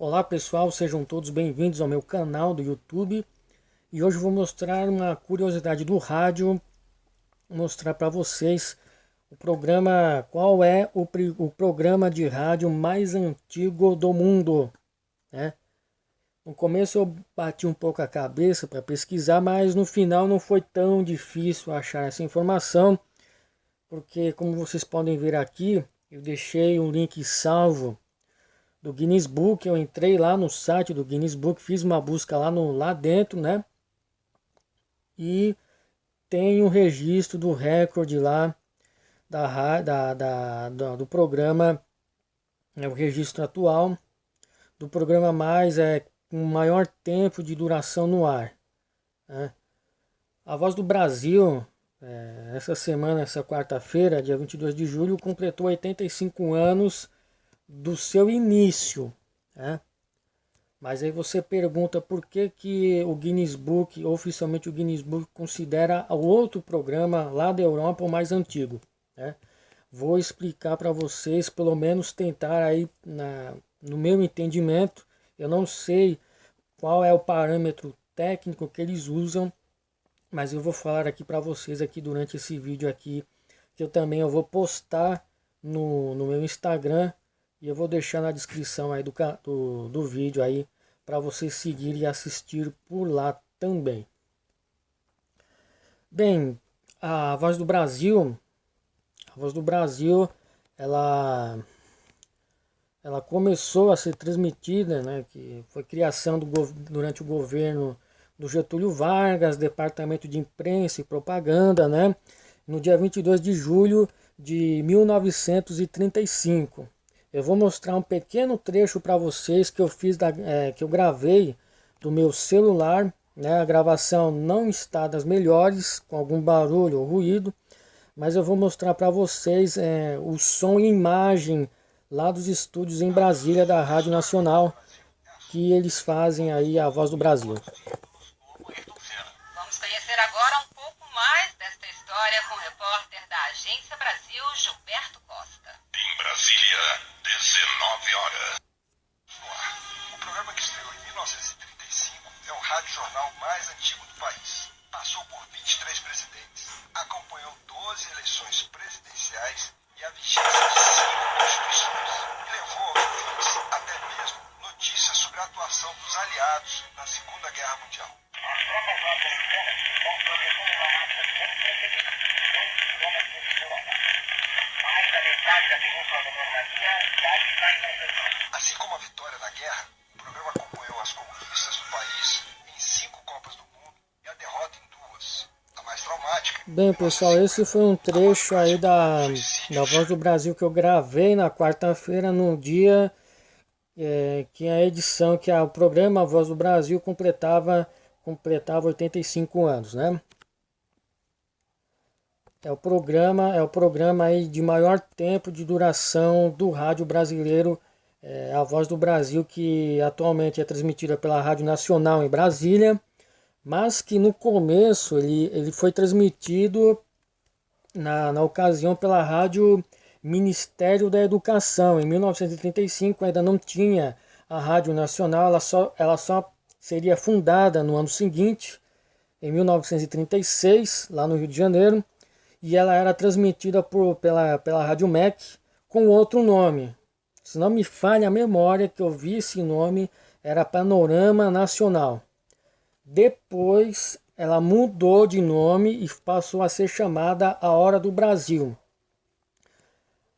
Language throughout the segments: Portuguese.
Olá pessoal, sejam todos bem-vindos ao meu canal do YouTube. E hoje eu vou mostrar uma curiosidade do rádio, mostrar para vocês o programa, qual é o programa de rádio mais antigo do mundo, né? No começo eu bati um pouco a cabeça para pesquisar, mas no final não foi tão difícil achar essa informação, porque como vocês podem ver aqui, eu deixei um link salvo do Guinness Book. Eu entrei lá no site do Guinness Book, fiz uma busca lá dentro, né? E tem um registro do recorde lá do programa, o registro atual do programa com maior tempo de duração no ar, né? A Voz do Brasil, essa semana, essa quarta-feira, dia 22 de julho, completou 85 anos do seu início, né? Mas aí você pergunta por que o Guinness Book, oficialmente o Guinness Book, considera o outro programa lá da Europa o mais antigo, né? Vou explicar para vocês, pelo menos tentar aí, no meu entendimento. Eu não sei qual é o parâmetro técnico que eles usam, mas eu vou falar aqui para vocês aqui durante esse vídeo aqui, que eu vou postar no meu Instagram, e eu vou deixar na descrição aí do vídeo aí para vocês seguirem e assistir por lá também. Bem, a Voz do Brasil, a Voz do Brasil, ela ela começou a ser transmitida, né, que foi criação durante o governo do Getúlio Vargas, Departamento de Imprensa e Propaganda, né, no dia 22 de julho de 1935. Eu vou mostrar um pequeno trecho para vocês que eu que eu gravei do meu celular, né? A gravação não está das melhores, com algum barulho ou ruído, mas eu vou mostrar para vocês o som e imagem lá dos estúdios em Brasília da Rádio Nacional, que eles fazem aí a Voz do Brasil. Vamos conhecer agora um pouco mais desta história com o repórter da Agência Brasil, Gilberto Costa. Em Brasília, 19 horas. O programa, que estreou em 1935, é o rádio-jornal mais antigo do país. Passou por 23 presidentes, acompanhou 12 eleições presidenciais e a vigência de 5 constituições. E levou aos ouvintes até mesmo notícias sobre a atuação dos aliados na Segunda Guerra Mundial. As tropas norte-americanas estão prometendo uma marcha sem precedentes de 2 quilômetros de Europa. Mais da metade da península da Normandia já está em operação. Assim como a vitória na guerra, o programa acompanhou as conquistas do país em 5 Copas do Mundo e a derrota em 2. A mais traumática. Bem, pessoal, esse foi um trecho aí da Voz do Brasil que eu gravei na quarta-feira, no dia que a edição, o programa Voz do Brasil completava 85 anos, né? É o programa aí de maior tempo de duração do rádio brasileiro, a Voz do Brasil, que atualmente é transmitida pela Rádio Nacional em Brasília, mas que no começo ele foi transmitido na ocasião pela Rádio Ministério da Educação. Em 1935 ainda não tinha a Rádio Nacional, ela só seria fundada no ano seguinte, em 1936, lá no Rio de Janeiro, e ela era transmitida pela Rádio MEC com outro nome. Se não me falha a memória, que eu vi esse nome, era Panorama Nacional. Depois ela mudou de nome e passou a ser chamada A Hora do Brasil.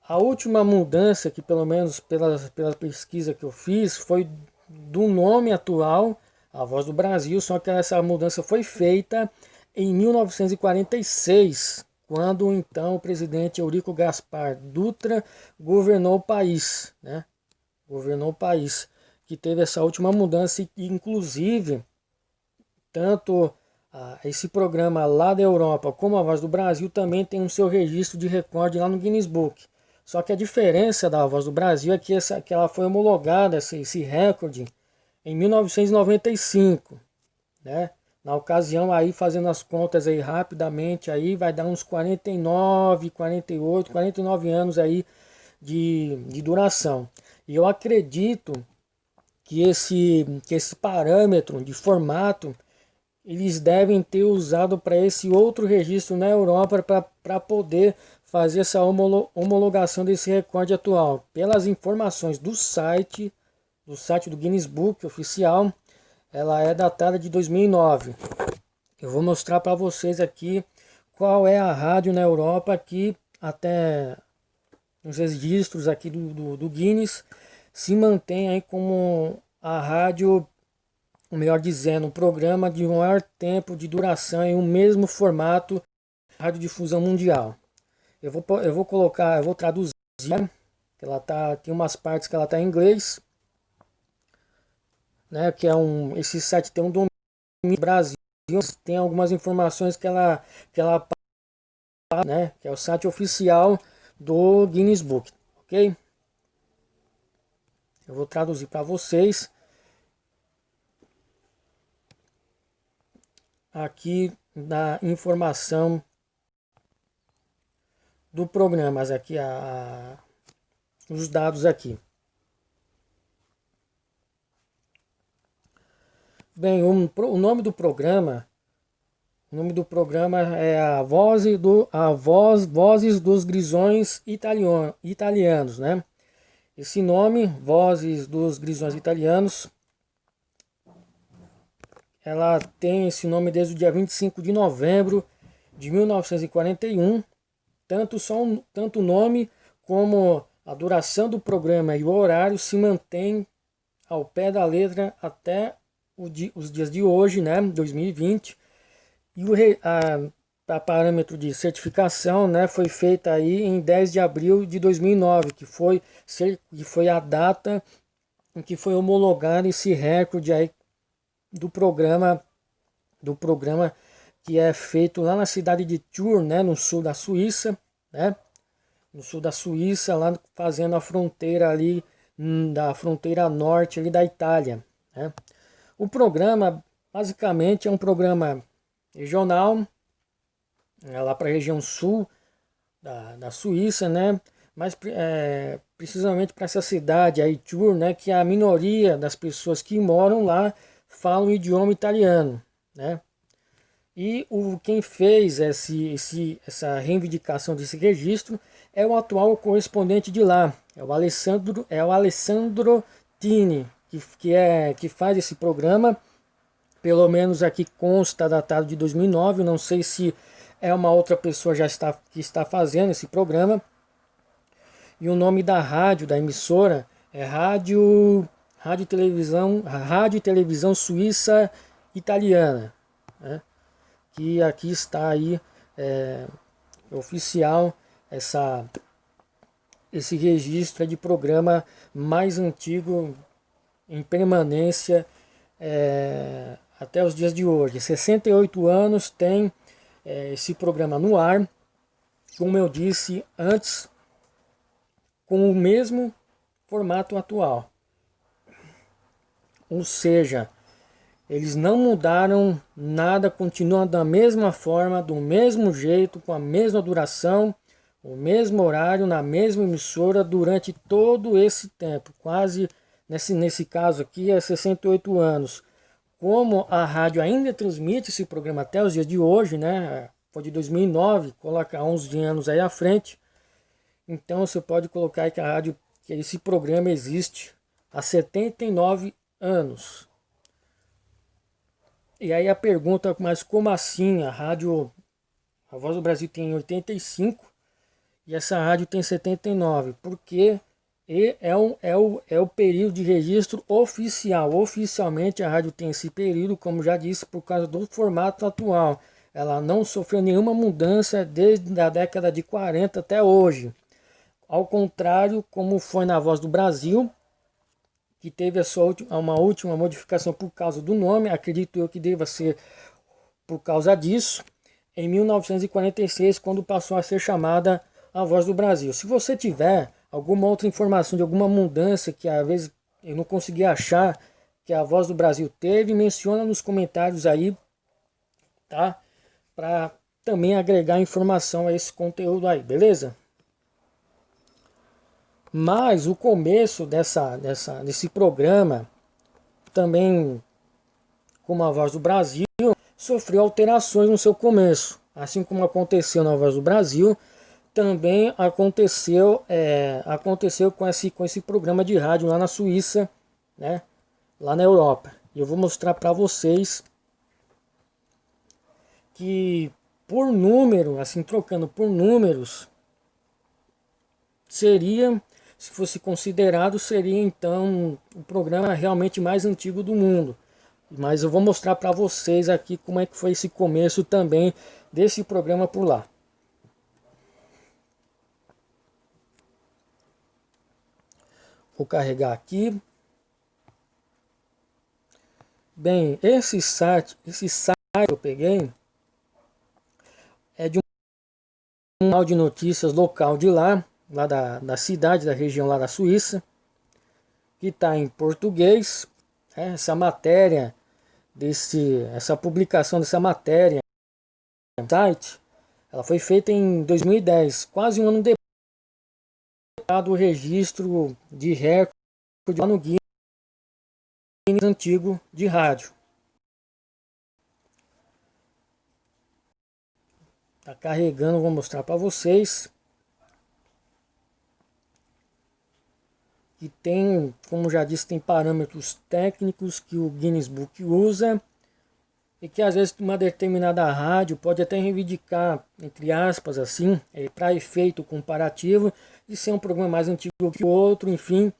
A última mudança, que pelo menos pela pesquisa que eu fiz, foi do nome atual, A Voz do Brasil, só que essa mudança foi feita em 1946, quando então o presidente Eurico Gaspar Dutra governou o país, né? Governou o país, que teve essa última mudança, e inclusive tanto esse programa lá da Europa como a Voz do Brasil também tem o seu registro de recorde lá no Guinness Book. Só que a diferença da Voz do Brasil é que ela foi homologada, esse recorde, em 1995, né? Na ocasião, aí fazendo as contas aí rapidamente, aí vai dar uns 49, 48, 49 anos aí de duração. E eu acredito que esse parâmetro de formato eles devem ter usado para esse outro registro na Europa para poder fazer essa homologação desse recorde atual. Pelas informações do site do Guinness Book oficial, ela é datada de 2009. Eu vou mostrar para vocês aqui qual é a rádio na Europa que até nos registros aqui do Guinness se mantém aí como a rádio, ou melhor dizendo, um programa de maior tempo de duração em um mesmo formato radiodifusão mundial. Eu vou traduzir, que ela tem umas partes que ela tá em inglês, né, que esse site tem um domínio Brasil, tem algumas informações que ela né, que é o site oficial do Guinness Book, ok? Eu vou traduzir para vocês aqui da informação do programa, aqui os dados aqui. Bem, o nome do programa é Vozes dos Grisões Italianos, né? Esse nome, Vozes dos Grisões Italianos, ela tem esse nome desde o dia 25 de novembro de 1941. Tanto o nome como a duração do programa e o horário se mantém ao pé da letra até os dias de hoje, né, 2020. E a parâmetro de certificação, né, foi feita aí em 10 de abril de 2009, que foi a data em que foi homologado esse recorde aí do programa que é feito lá na cidade de Thun, né, no sul da Suíça, né, lá fazendo a fronteira ali, da fronteira norte ali da Itália, né. O programa basicamente é um programa regional, lá para a região sul da Suíça, né, mas precisamente para essa cidade aí, Thun, né, que a minoria das pessoas que moram lá falam o idioma italiano, né? E quem fez essa reivindicação desse registro é o atual correspondente de lá, é o Alessandro Tini, que faz esse programa. Pelo menos aqui consta datado de 2009, não sei se é uma outra pessoa que está fazendo esse programa. E o nome da rádio, da emissora, é Rádio e Televisão Suíça Italiana, né? Que aqui está aí oficial esse registro de programa mais antigo em permanência até os dias de hoje. 68 anos tem esse programa no ar, como eu disse antes, com o mesmo formato atual. Ou seja, eles não mudaram nada, continuam da mesma forma, do mesmo jeito, com a mesma duração, o mesmo horário, na mesma emissora durante todo esse tempo. Quase, nesse caso aqui, é 68 anos. Como a rádio ainda transmite esse programa até os dias de hoje, né? Foi de 2009, coloca 11 anos aí à frente. Então você pode colocar aí que esse programa existe há 79 anos. E aí a pergunta, mas como assim? A Voz do Brasil tem 85 e essa rádio tem 79. Porque é o período de registro oficial. Oficialmente a rádio tem esse período, como já disse, por causa do formato atual. Ela não sofreu nenhuma mudança desde a década de 40 até hoje. Ao contrário, como foi na Voz do Brasil, que teve uma última modificação por causa do nome, acredito eu que deva ser por causa disso, em 1946, quando passou a ser chamada a Voz do Brasil. Se você tiver alguma outra informação de alguma mudança que às vezes eu não consegui achar que a Voz do Brasil teve, menciona nos comentários aí, tá? Para também agregar informação a esse conteúdo aí, beleza? Mas o começo desse programa também como a Voz do Brasil, sofreu alterações no seu começo. Assim como aconteceu na Voz do Brasil, também aconteceu com esse programa de rádio lá na Suíça, né, lá na Europa. E eu vou mostrar para vocês que por número, assim trocando por números, seria, se fosse considerado, seria então o programa realmente mais antigo do mundo. Mas eu vou mostrar para vocês aqui como é que foi esse começo também desse programa por lá. Vou carregar aqui. Bem, esse site que eu peguei é de um canal de notícias local de lá da cidade, da região lá da Suíça, que está em português. Essa matéria, essa publicação dessa matéria no site, ela foi feita em 2010, quase um ano depois do registro de recorde lá no Guinness antigo de rádio. Tá carregando, vou mostrar para vocês. Que tem, como já disse, tem parâmetros técnicos que o Guinness Book usa e que às vezes uma determinada rádio pode até reivindicar, entre aspas, assim, para efeito comparativo, de ser um programa mais antigo que o outro, enfim.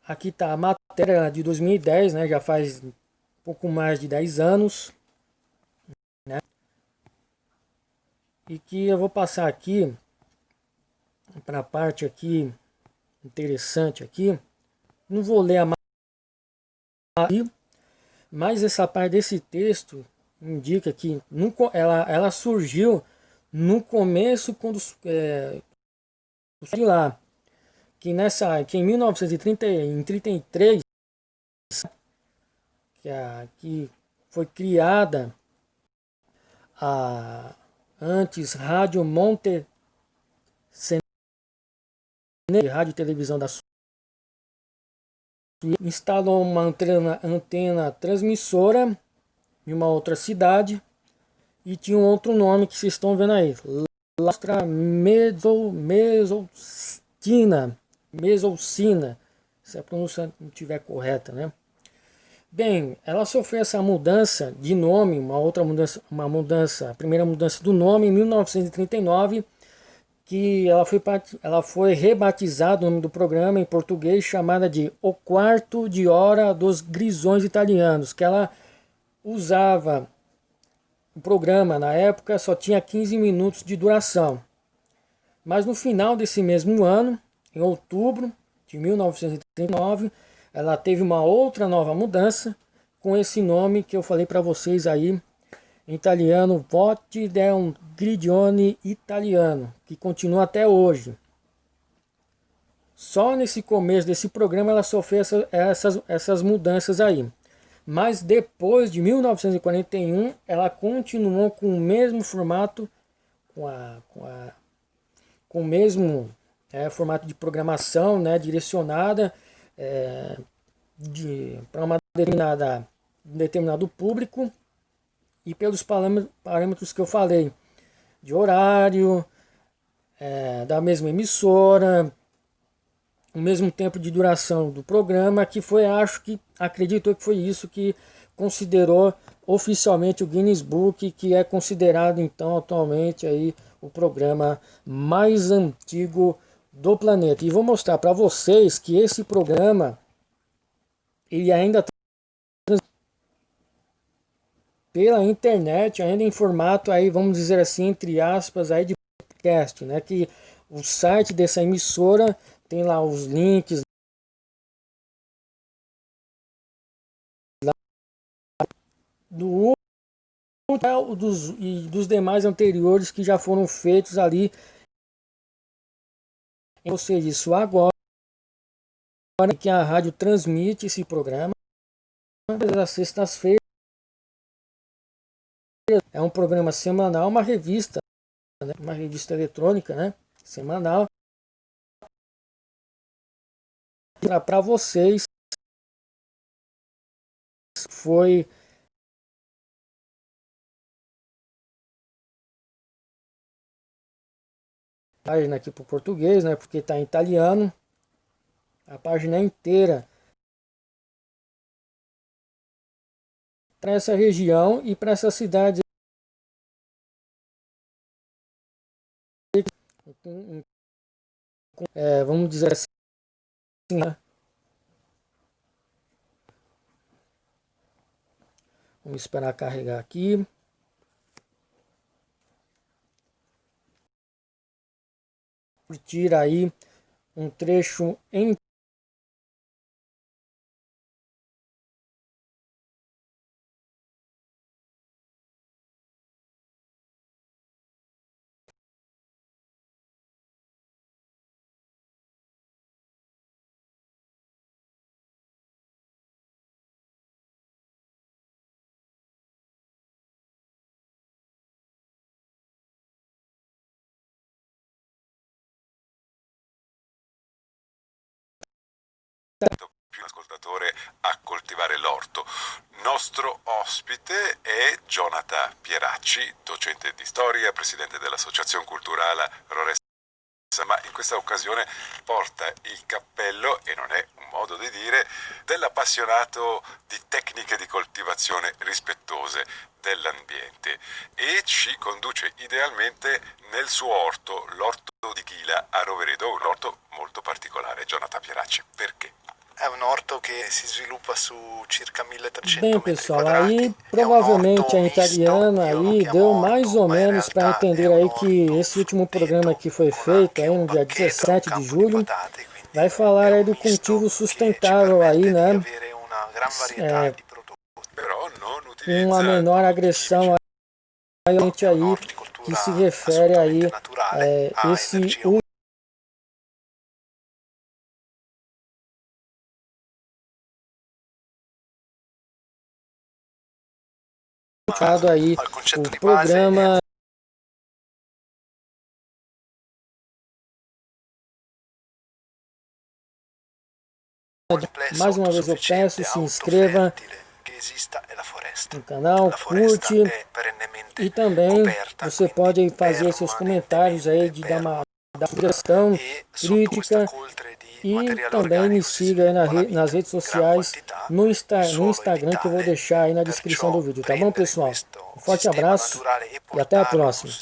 Aqui está a matéria de 2010, né, já faz um pouco mais de 10 anos, né, e que eu vou passar aqui para a parte aqui interessante aqui. Não vou ler a matéria, mas essa parte desse texto indica que ela surgiu no começo, quando lá, que em 1933 que foi criada a antes Rádio Monte Rádio e Televisão da Suíça, instalou uma antena transmissora em uma outra cidade e tinha um outro nome que vocês estão vendo aí, Lastra Mesoucina, se a pronúncia não estiver correta, né? Bem, ela sofreu essa mudança de nome, a primeira mudança do nome em 1939, que ela foi rebatizada, o nome do programa em português, chamada de O Quarto de Hora dos Grisões Italianos, que ela usava, o programa na época só tinha 15 minutos de duração. Mas no final desse mesmo ano, em outubro de 1939, ela teve uma outra nova mudança, com esse nome que eu falei para vocês aí, em italiano, Voci del Grigione Italiano, que continua até hoje. Só nesse começo desse programa ela sofreu essas mudanças aí. Mas depois de 1941 ela continuou com o mesmo formato, com o mesmo formato de programação, né, direcionada para um determinado público, e pelos parâmetros que eu falei, de horário, da mesma emissora, o mesmo tempo de duração do programa, que foi, acredito que foi isso que considerou oficialmente o Guinness Book, que é considerado então atualmente aí o programa mais antigo do planeta. E vou mostrar para vocês que esse programa ele ainda pela internet, ainda em formato aí, vamos dizer assim, entre aspas, aí de podcast, né? Que o site dessa emissora tem lá os links dos demais anteriores que já foram feitos ali. Ou seja, isso agora que a rádio transmite esse programa às sextas-feiras. É um programa semanal, uma revista, né? Uma revista eletrônica, né? Semanal. para vocês foi página aqui para o português, né? Porque está em italiano. A página inteira para essa região e para essa cidade. Vamos dizer assim, né? Vamos esperar carregar aqui. Tira aí um trecho em più ascoltatore a coltivare l'orto. Nostro ospite è Jonathan Pieracci, docente di storia, presidente dell'Associazione Culturale Roressa, ma in questa occasione porta il cappello, e non è un modo di dire, dell'appassionato di tecniche di coltivazione rispettose dell'ambiente e ci conduce idealmente nel suo orto, l'orto di Chila a Roveredo, un orto molto particolare. Jonathan Pieracci, perché? È un orto che si sviluppa su circa 1300 bem, metri pessoal, quadrati. aí provavelmente em italiano aí deu mais ou menos para entender aí que esse último programa que foi feito aí no dia 17 de julho vai falar aí do cultivo sustentável aí, né? Com uma menor agressão aí que se refere aí esse aí o programa mais uma vez eu peço, se inscreva no canal, curte e também você pode fazer seus comentários aí de dar uma sugestão, crítica e também me siga aí nas redes sociais, no Instagram que eu vou deixar aí na descrição do vídeo, tá bom, pessoal? Um forte abraço e até a próxima.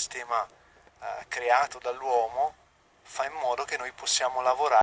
Creato dall'uomo fa in modo che noi possiamo lavorare